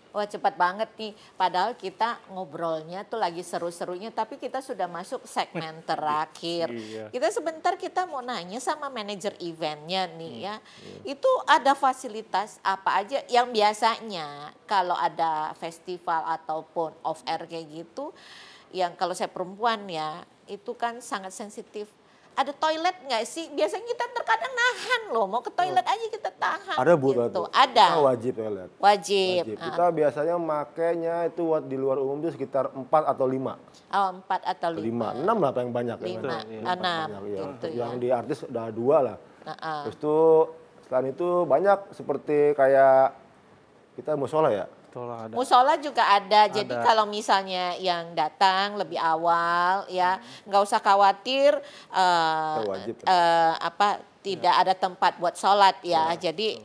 Wah cepat banget nih, padahal kita ngobrolnya tuh lagi seru-serunya, tapi kita sudah masuk segmen terakhir. Iya. Kita mau nanya sama manajer eventnya nih ya, itu ada fasilitas apa aja yang biasanya kalau ada festival ataupun off air kayak gitu, yang kalau saya perempuan ya, itu kan sangat sensitif. Ada toilet nggak sih? Biasanya kita terkadang nahan loh, mau ke toilet aja kita tahan. Ada Bu, gitu. itu. Ada. Kita wajib toilet. Wajib. Kita biasanya makainya itu di luar umum itu sekitar 4 atau 5. Oh, 4 atau 5, 5. 6 lah paling banyak. 5, ya, 6 ya. gitu ya. Yang di artis udah 2 lah. Uh-uh. Terus itu selain itu banyak seperti kayak kita musola ya. Betul, ada. Musola juga ada. Jadi kalau misalnya yang datang lebih awal ya, nggak usah khawatir wajib. tidak ada tempat buat sholat ya. Jadi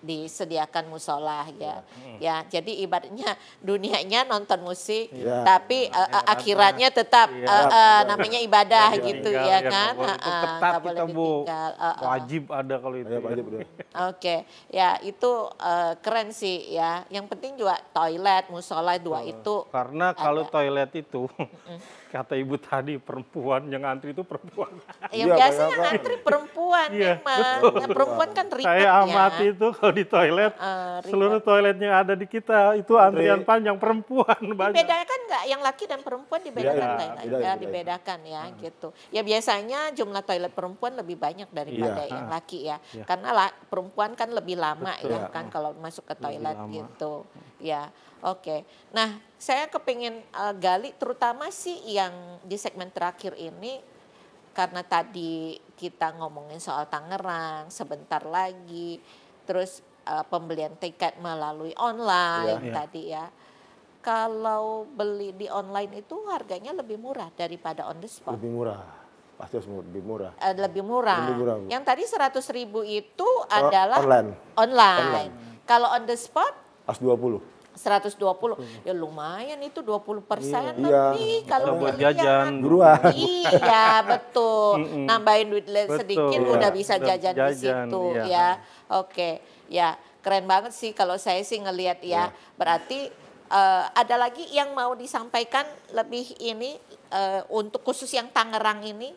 disediakan musola ya. Ya, jadi ibaratnya dunianya nonton musik, tapi akhiratnya tetap namanya ibadah gitu ya kan. Itu ketat Nggak kita boleh Bu. ditinggal. Wajib ada kalau itu. Ya, wajib. Oke, ya itu keren sih ya. Yang penting juga toilet, musola dua itu. Karena kalau ada. toilet itu, kata ibu tadi perempuan yang antri itu perempuan. Yang Iya, biasanya banyak kan. ngantri perempuan Iya, memang. Nah, perempuan kan ribet Saya ya. amati itu kalau di toilet, ribet. seluruh toilet yang ada di kita itu antrian panjang perempuan banyak. Dibedakan nggak yang laki dan perempuan dibedakan Iya, nggak? beda, Ya, beda. dibedakan ya gitu. Ya biasanya jumlah toilet perempuan lebih banyak daripada Iya. yang laki ya. Iya. Karena perempuan kan lebih lama Betul. ya kan kalau masuk ke toilet lama. gitu. Ya, oke. Nah, saya kepingin gali terutama sih yang di segmen terakhir ini, karena tadi kita ngomongin soal Tangerang sebentar lagi, terus pembelian tiket melalui online Iya. tadi ya. Kalau beli di online itu harganya lebih murah daripada on the spot. Lebih murah. Pasti harus lebih murah. Lebih murah. Lebih murah, Bu. Yang tadi 100.000 itu adalah Online. online. Kalau on the spot Pas 20. 120, ya lumayan itu 20% Iya. lebih kalau buat beli jajan. yang- Buruan. Iya betul, nambahin duit sedikit Betul. udah Iya. bisa Udah jajan di jajan, situ iya. ya. Oke, ya keren banget sih kalau saya sih ngelihat ya. Berarti ada lagi yang mau disampaikan lebih ini untuk khusus yang Tangerang ini?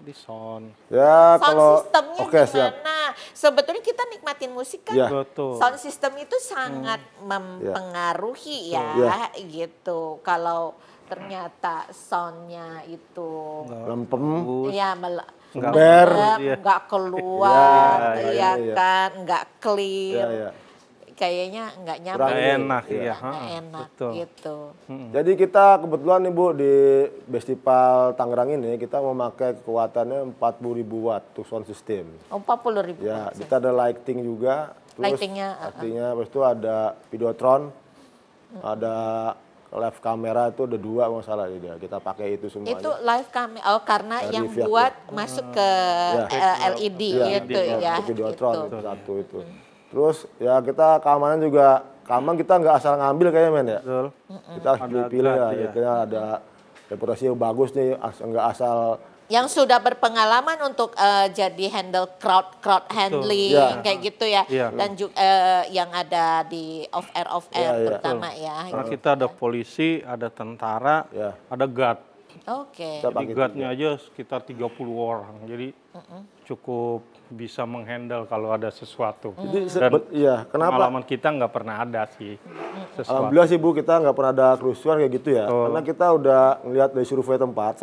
Di sound. Ya Sound kalau systemnya oke siap. gimana? Sebetulnya kita nikmatin musik kan, Iya. Betul. sound system itu sangat mempengaruhi ya, Iya. gitu. Kalau ternyata soundnya itu Lempem. ya Ber. nggak keluar, Iya, ya iya. kan, nggak clear, Iya, iya. kayaknya nggak Kurang nyaman, Nggak enak, Iya. iya. nggak enak Betul. gitu. Jadi kita kebetulan nih Bu di Festival Tangerang ini kita memakai kekuatannya 40.000 watt untuk sound system. 40.000. Ya, kita ada lighting juga. Terus Lightingnya, artinya habis itu ada videotron, ada live kamera itu ada 2 masalah dia. Kita pakai itu semuanya. Itu live kami, karena Dari yang Viac, buat masuk ke LED Iya, gitu ya. Untuk videotron gitu. itu satu itu. Terus ya kita keamanan juga, keamanan kita nggak asal ngambil kayaknya men ya. Betul. Kita harus Ada pilih ya, guard, iya. kita ada reputasi yang bagus nih, nggak asal. Yang sudah berpengalaman untuk jadi handle crowd handling Iya. kayak gitu ya. Iya. Dan juga yang ada di off air Iya, iya. terutama ya. Karena kita ada polisi, ada tentara, Ya. ada guard. Oke. Kita Jadi pakai guardnya aja sekitar 30 orang. Jadi cukup bisa menghandle kalau ada sesuatu. Jadi Dan iya, kenapa? pengalaman kita nggak pernah ada sih sesuatu. Alhamdulillah sih Bu, kita nggak pernah ada kerusuhan kayak gitu ya. Karena kita udah ngelihat dari survei tempat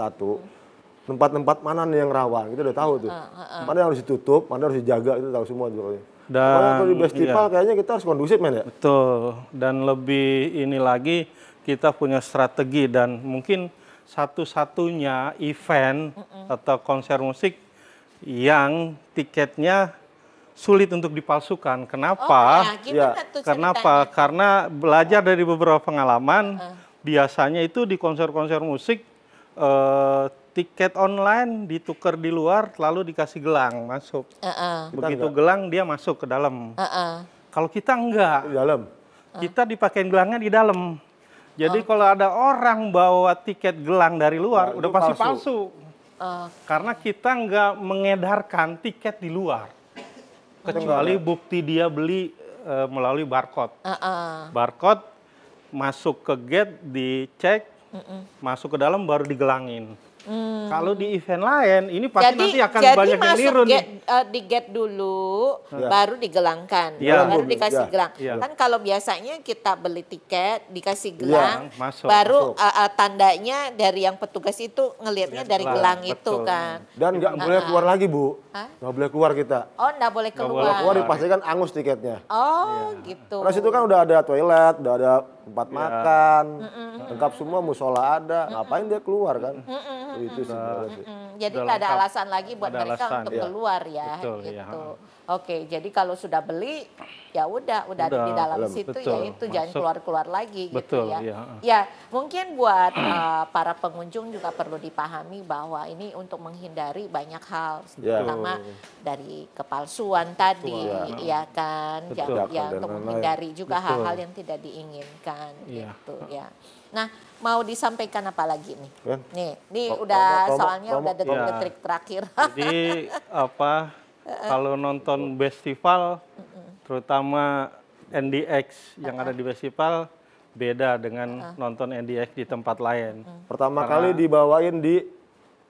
tempat-tempat mana nih yang rawan, kita udah tahu tuh. Mana yang harus ditutup, mana harus dijaga, itu tahu semua tuh. Dan Kalau di festival kayaknya kita harus kondusif men ya. betul. Dan lebih ini lagi kita punya strategi dan mungkin satu-satunya event atau konser musik yang tiketnya sulit untuk dipalsukan. Kenapa? Ya, gimana tuh Kenapa? ceritanya? Karena belajar dari beberapa pengalaman, biasanya itu di konser-konser musik tiket online ditukar di luar lalu dikasih gelang masuk. Begitu gelang dia masuk ke dalam. Kalau kita enggak, Di dalam. kita dipakein gelangnya di dalam. Jadi kalau ada orang bawa tiket gelang dari luar, Nah, udah itu pasti palsu. palsu. Karena kita nggak mengedarkan tiket di luar. Kecuali bukti dia beli melalui barcode. Barcode masuk ke gate, dicek, masuk ke dalam baru digelangin. Kalau di event lain, ini pasti nanti akan banyak yang niru nih. Di gate dulu, baru digelangkan, Ya. baru dikasih gelang. Ya. Kan kalau biasanya kita beli tiket, dikasih gelang, masuk. baru tandanya dari yang petugas itu ngelihatnya dari gelang itu betul. kan. Dan nggak boleh keluar lagi, Bu. Nggak boleh keluar kita. Oh, nggak boleh keluar. Kalau keluar dipastikan angus tiketnya. Oh, gitu. Terus itu kan udah ada toilet, udah ada tempat makan, lengkap semua, musola ada. Ngapain dia keluar kan? Itu sih. Jadi Udah nggak ada lengkap. alasan lagi buat Ada mereka alasan. untuk Iya. keluar ya, Betul, gitu. iya. Oke, jadi kalau sudah beli, ya udah ada di dalam situ betul. ya itu jangan Masuk. keluar-keluar lagi Betul, gitu ya. iya. Ya, mungkin buat para pengunjung juga perlu dipahami bahwa ini untuk menghindari banyak hal, Ya. terutama dari kepalsuan tadi, ya kan, Betul. ya Dan untuk lain-lain. menghindari juga Betul. hal-hal yang tidak diinginkan, Iya. gitu ya. Nah, mau disampaikan apa lagi nih? Kan? Nih Promo, udah promo, soalnya promo. udah detik-detik Ya. terakhir. Jadi kalau nonton festival, terutama NDX yang ada di festival, beda dengan nonton NDX di tempat lain. Pertama kali dibawain di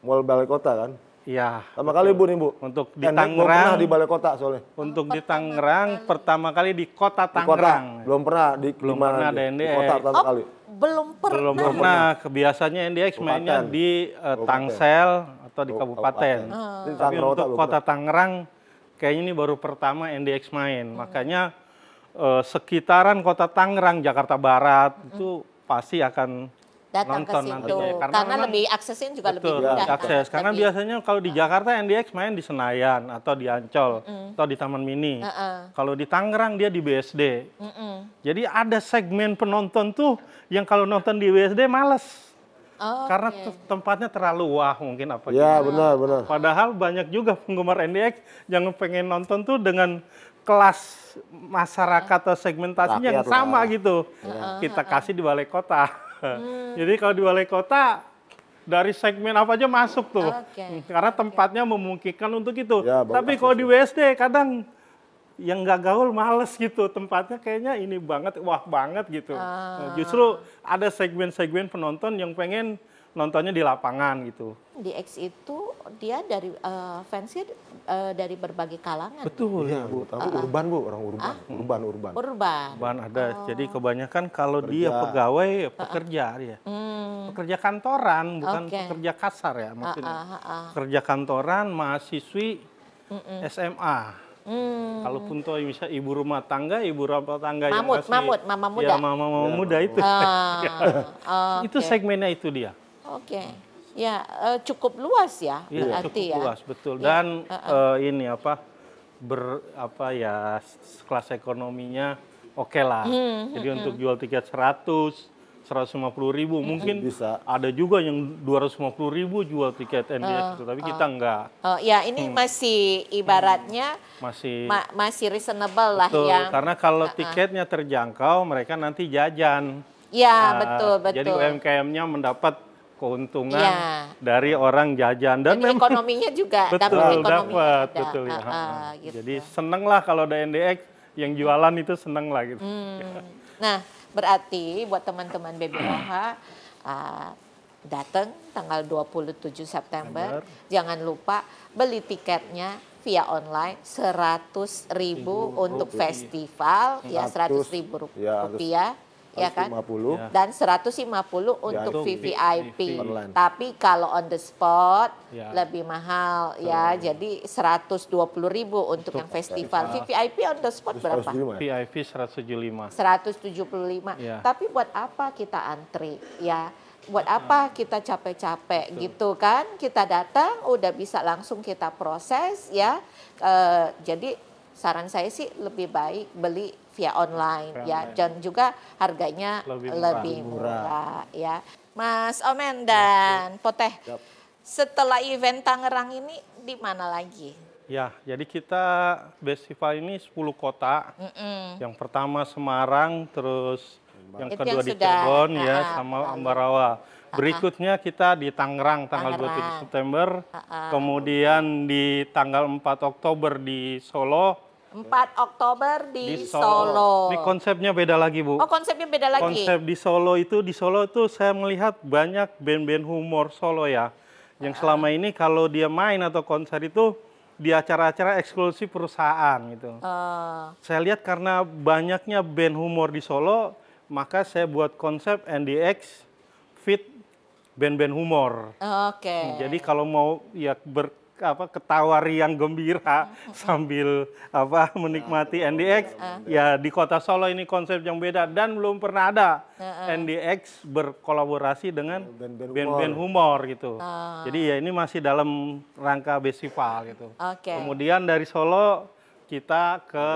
Mall Balai Kota kan? Iya. Pertama kali Bu nih Bu. Untuk di Endek belum pernah Tangerang, di Balai Kota soalnya. untuk di Tangerang pertama kali di kota Di kota. Tangerang. Belum pernah di Belum mana pernah aja? ada Di NDX. kota pertama kali. Belum pernah. Belum pernah. Kebiasaannya NDX mainnya Kabupaten. di Tangsel atau di kabupaten. Ini Tapi Tangerang untuk belum kota pernah. Tangerang kayaknya ini baru pertama NDX main. Makanya sekitaran kota Tangerang, Jakarta Barat itu pasti akan Datang ke nonton situ. nantinya. Karena memang- lebih aksesnya juga lebih Betul, mudah. kan? akses. Karena Lebih- biasanya kalau di Jakarta NDX main di Senayan atau di Ancol atau di Taman Mini. Kalau di Tangerang dia di BSD. Jadi ada segmen penonton tuh yang kalau nonton di BSD males. Oh, Karena oke. tempatnya terlalu wah mungkin apa. Ya benar benar. Padahal banyak juga penggemar NDX yang pengen nonton tuh dengan kelas masyarakat atau segmentasinya yang Rakyat sama lah. gitu. Kita kasih di balai kota. Jadi kalau di balai kota dari segmen apa aja masuk tuh. Oke. Karena tempatnya memungkinkan untuk itu. Ya, baru Tapi kalau di WSD kadang yang nggak gaul males gitu. Tempatnya kayaknya ini banget, wah banget gitu. Nah, justru ada segmen-segmen penonton yang pengen nontonnya di lapangan gitu. Di X itu dia dari fansnya dari berbagai kalangan. Betul. Iya Bu, tapi urban Bu, orang urban. Urban. Urban. Bahan ada. Jadi kebanyakan kalau dia pegawai, ya pekerja dia. Pekerja kantoran, bukan Oke. pekerja kasar ya maksudnya. Pekerja kantoran, mahasiswi, SMA. Kalaupun tuh misalnya ibu rumah tangga yang Mamut, masih mama muda. ya mama muda itu. Itu Oke. segmennya itu dia. Oke. Ya, cukup luas ya Iya, berarti cukup ya. luas betul. Dan ini kelas ekonominya oke lah. Jadi untuk jual tiket 150.000 mungkin Bisa. ada juga yang 250.000 jual tiket NDX itu, tapi kita enggak. Ya, ini masih ibaratnya Masih masih reasonable lah betul, yang. karena kalau tiketnya terjangkau mereka nanti jajan. Ya, Nah, betul. Jadi UMKM-nya mendapat keuntungan Iya. dari orang jajan dan Jadi ekonominya juga betul ekonominya dapat ada. betul ya. Gitu. Jadi seneng lah kalau ada NDX yang jualan itu seneng lah gitu. Nah, berarti buat teman-teman BBOH datang tanggal 27 September, jangan lupa beli tiketnya via online 100.000 untuk festival, ya 100.000 rupiah, ya kan? 50. Dan 150 untuk untuk VVIP. Online. Tapi kalau on the spot Ya. lebih mahal ya, jadi 120.000 untuk yang festival. VVIP on the spot berapa? 175 ya? VIP 175. 175. Ya. Tapi buat apa kita antri ya? Buat apa kita capek-capek gitu kan? Kita datang udah bisa langsung kita proses ya. Jadi saran saya sih lebih baik beli via online ya, dan juga harganya lebih murah ya. Mas Omen dan Poteh, setelah event Tangerang ini di mana lagi? Ya, jadi kita festival ini 10 kota. Yang pertama Semarang, terus yang Itu kedua yang di sudah, Cirebon ya, sama Ambarawa. Berikutnya kita di Tangerang tanggal 27 September, kemudian di tanggal 4 Oktober di Solo, 4 Oktober di Solo. Ini konsepnya beda lagi, Bu. Oh, konsepnya beda lagi. Konsep di Solo itu saya melihat banyak band-band humor Solo ya. Yang selama ini kalau dia main atau konser itu di acara-acara eksklusif perusahaan gitu. Saya lihat karena banyaknya band humor di Solo, maka saya buat konsep NDX fit band-band humor. Oke. Jadi kalau mau ya ketawa riang gembira sambil menikmati NDX, ya di Kota Solo ini konsep yang beda dan belum pernah ada NDX berkolaborasi dengan band-band humor gitu. Jadi ya ini masih dalam rangka festival gitu. Kemudian dari Solo kita ke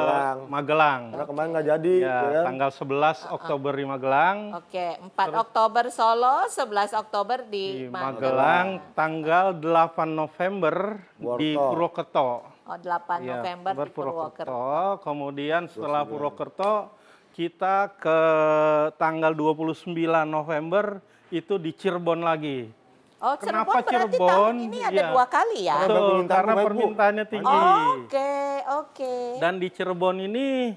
Magelang. Karena kemarin nggak jadi. Ya, kan? Tanggal 11 Oktober di Magelang. Oke, 4 Oktober Solo, 11 Oktober di Magelang. Tanggal 8 November di Purwokerto. Oh, 8 November di Purwokerto. Kemudian setelah Purwokerto, kita ke tanggal 29 November itu di Cirebon lagi. Oh, Kenapa berarti Cirebon? tahun ini ada 2 kali ya? Betul, karena permintaannya tinggi. Oke. Dan di Cirebon ini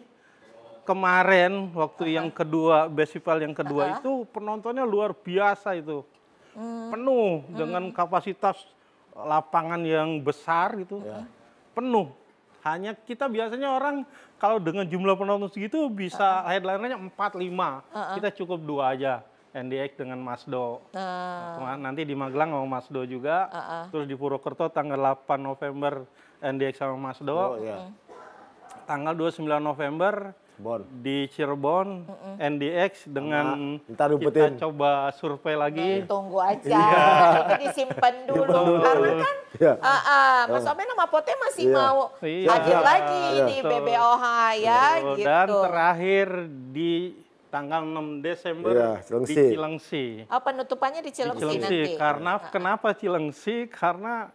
kemarin waktu yang kedua, festival yang kedua itu penontonnya luar biasa itu. Penuh dengan kapasitas lapangan yang besar gitu. Penuh. Hanya kita biasanya orang kalau dengan jumlah penonton segitu bisa headlinernya 4-5. Kita cukup 2 aja. NDX dengan Masdo. Nanti di Magelang sama Masdo juga. Terus di Purwokerto tanggal 8 November NDX sama Masdo. Tanggal 29 November di Cirebon NDX dengan kita coba survei lagi. Tunggu aja, ini disimpan dulu. Karena kan Mas Omen sama Pote masih mau hadir lagi di BBOH ya gitu. Dan terakhir di tanggal 6 Desember di Cilengsi. Penutupannya di Cilengsi nanti. Kenapa Cilengsi? Karena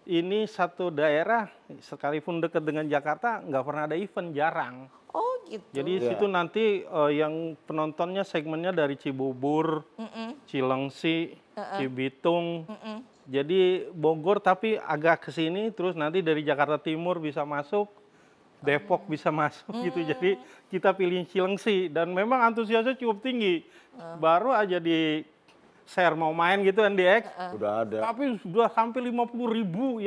ini satu daerah, sekalipun dekat dengan Jakarta, nggak pernah ada event, jarang. Oh gitu. Jadi situ nanti yang penontonnya segmennya dari Cibubur, Cilengsi, Cibitung. Jadi Bogor tapi agak ke sini, terus nanti dari Jakarta Timur bisa masuk. Depok bisa masuk gitu, jadi kita pilih Cilengsi dan memang antusiasnya cukup tinggi. Baru aja di share mau main gitu NDX, udah ada. Tapi sudah hampir 50.000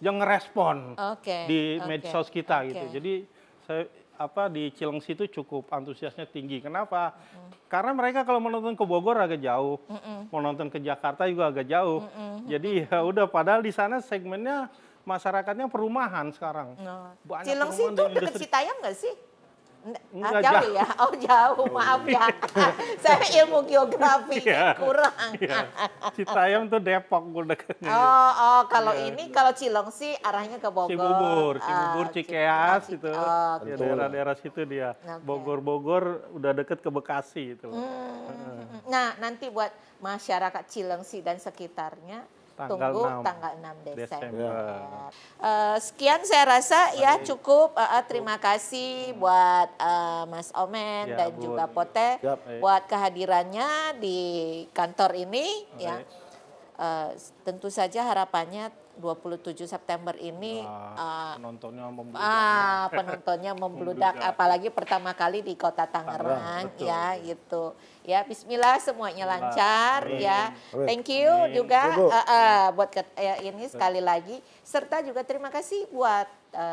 yang ngerespon di medsos kita gitu. Jadi di Cilengsi itu cukup antusiasnya tinggi. Kenapa? Karena mereka kalau menonton ke Bogor agak jauh, menonton ke Jakarta juga agak jauh. Jadi ya udah, padahal di sana segmennya masyarakatnya perumahan sekarang. Cilengsi itu dekat Citayam nggak sih? Jauh ya? Oh jauh, maaf ya. Saya ilmu geografi kurang. Citayam tuh Depok dekatnya. Kalau ini kalau Cilengsi arahnya ke Bogor. Cibubur, Cikeas itu. Daerah-daerah situ dia. Bogor udah deket ke Bekasi itu. Nah, nanti buat masyarakat Cilengsi dan sekitarnya tunggu tanggal 6 Desember. Sekian saya rasa ya cukup. Terima kasih buat Mas Omen dan juga Pote buat kehadirannya di kantor ini. Ya, tentu saja harapannya 27 September ini penontonnya membludak, apalagi pertama kali di Kota Tangerang ya gitu. Ya, bismillah semuanya lancar ya. Thank you juga buat ini sekali lagi, serta juga terima kasih buat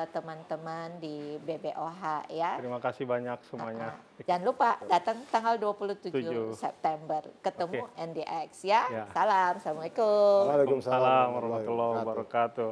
teman-teman di BBOH ya. Terima kasih banyak semuanya. Jangan lupa datang tanggal 27 September ketemu NDX ya. Salam, assalamualaikum. Waalaikumsalam warahmatullahi wabarakatuh.